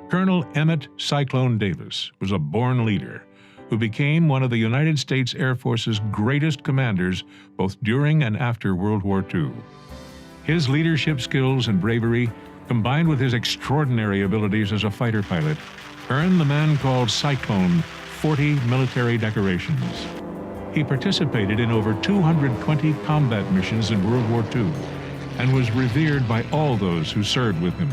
Colonel Emmett "Cyclone" Davis was a born leader who became one of the United States Air Force's greatest commanders both during and after World War II. His leadership skills and bravery, combined with his extraordinary abilities as a fighter pilot, earned the man called Cyclone 40 military decorations. He participated in over 220 combat missions in World War II and was revered by all those who served with him.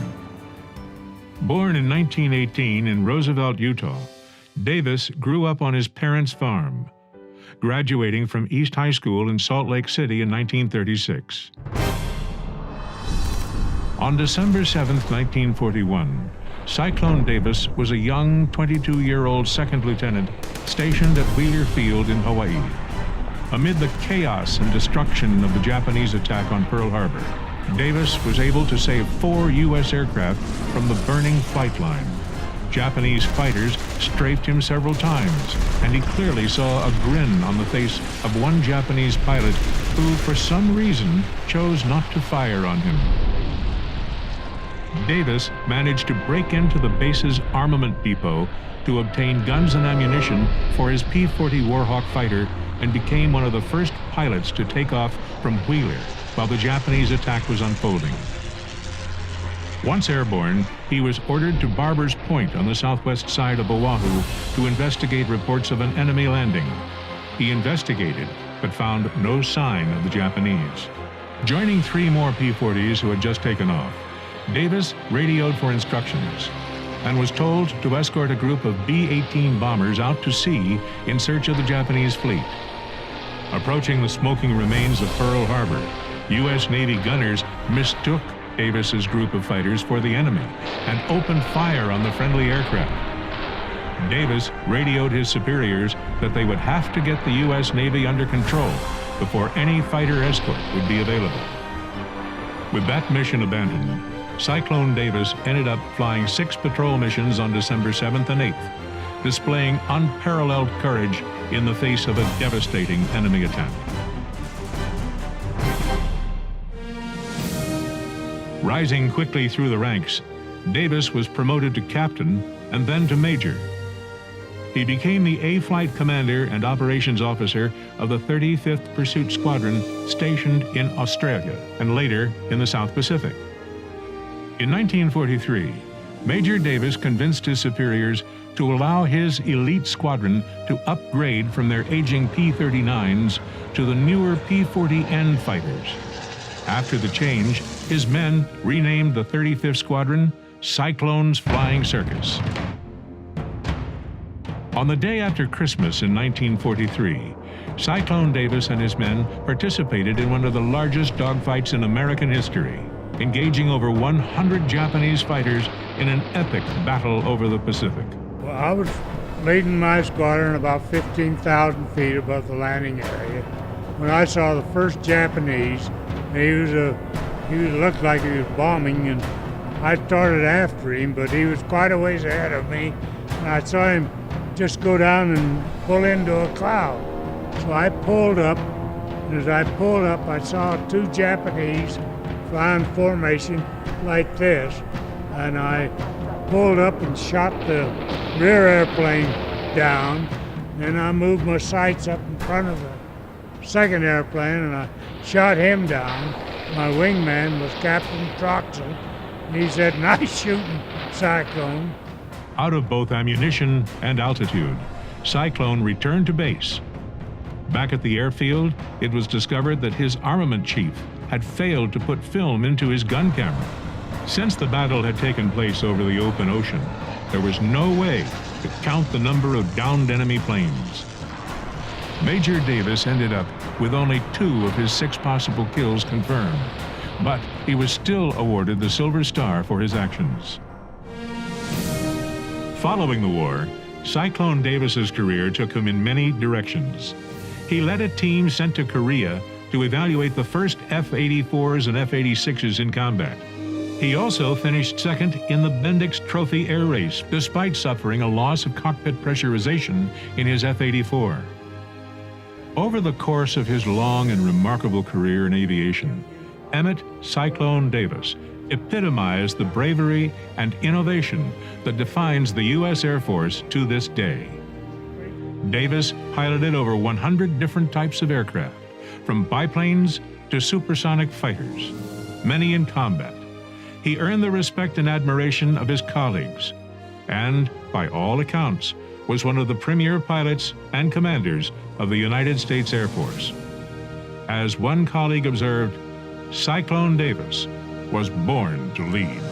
Born in 1918 in Roosevelt, Utah, Davis grew up on his parents' farm, graduating from East High School in Salt Lake City in 1936. On December 7, 1941, Cyclone Davis was a young 22-year-old second lieutenant stationed at Wheeler Field in Hawaii. Amid the chaos and destruction of the Japanese attack on Pearl Harbor, Davis was able to save 4 U.S. aircraft from the burning flight line. Japanese fighters strafed him several times, and he clearly saw a grin on the face of one Japanese pilot who, for some reason, chose not to fire on him. Davis managed to break into the base's armament depot to obtain guns and ammunition for his P-40 Warhawk fighter and became one of the first pilots to take off from Wheeler while the Japanese attack was unfolding. Once airborne, he was ordered to Barber's Point on the southwest side of Oahu to investigate reports of an enemy landing. He investigated, but found no sign of the Japanese. Joining 3 more P-40s who had just taken off, Davis radioed for instructions and was told to escort a group of B-18 bombers out to sea in search of the Japanese fleet. Approaching the smoking remains of Pearl Harbor, U.S. Navy gunners mistook Davis's group of fighters for the enemy and opened fire on the friendly aircraft. Davis radioed his superiors that they would have to get the U.S. Navy under control before any fighter escort would be available. With that mission abandoned, Cyclone Davis ended up flying 6 patrol missions on December 7th and 8th, displaying unparalleled courage in the face of a devastating enemy attack. Rising quickly through the ranks, Davis was promoted to captain and then to major. He became the A-Flight commander and operations officer of the 35th Pursuit Squadron stationed in Australia and later in the South Pacific. In 1943, Major Davis convinced his superiors to allow his elite squadron to upgrade from their aging P-39s to the newer P-40N fighters. After the change, his men renamed the 35th Squadron Cyclone's Flying Circus. On the day after Christmas in 1943, Cyclone Davis and his men participated in one of the largest dogfights in American history, engaging over 100 Japanese fighters in an epic battle over the Pacific. Well, I was leading my squadron about 15,000 feet above the landing area when I saw the first Japanese. He looked like he was bombing, and I started after him, but he was quite a ways ahead of me, and I saw him just go down and pull into a cloud. So I pulled up, and as I pulled up, I saw 2 Japanese flying formation like this, and I pulled up and shot the rear airplane down. Then I moved my sights up in front of the second airplane, and I shot him down. My wingman was Captain Troxel. He said, "Nice shooting, Cyclone." Out of both ammunition and altitude, Cyclone returned to base. Back at the airfield, it was discovered that his armament chief had failed to put film into his gun camera. Since the battle had taken place over the open ocean, there was no way to count the number of downed enemy planes. Major Davis ended up with only 2 of his 6 possible kills confirmed, but he was still awarded the Silver Star for his actions. Following the war, Cyclone Davis's career took him in many directions. He led a team sent to Korea to evaluate the first F-84s and F-86s in combat. He also finished second in the Bendix Trophy Air Race, despite suffering a loss of cockpit pressurization in his F-84. Over the course of his long and remarkable career in aviation, Emmett Cyclone Davis epitomized the bravery and innovation that defines the U.S. Air Force to this day. Davis piloted over 100 different types of aircraft, from biplanes to supersonic fighters, many in combat. He earned the respect and admiration of his colleagues, and, by all accounts, was one of the premier pilots and commanders of the United States Air Force. As one colleague observed, Cyclone Davis was born to lead.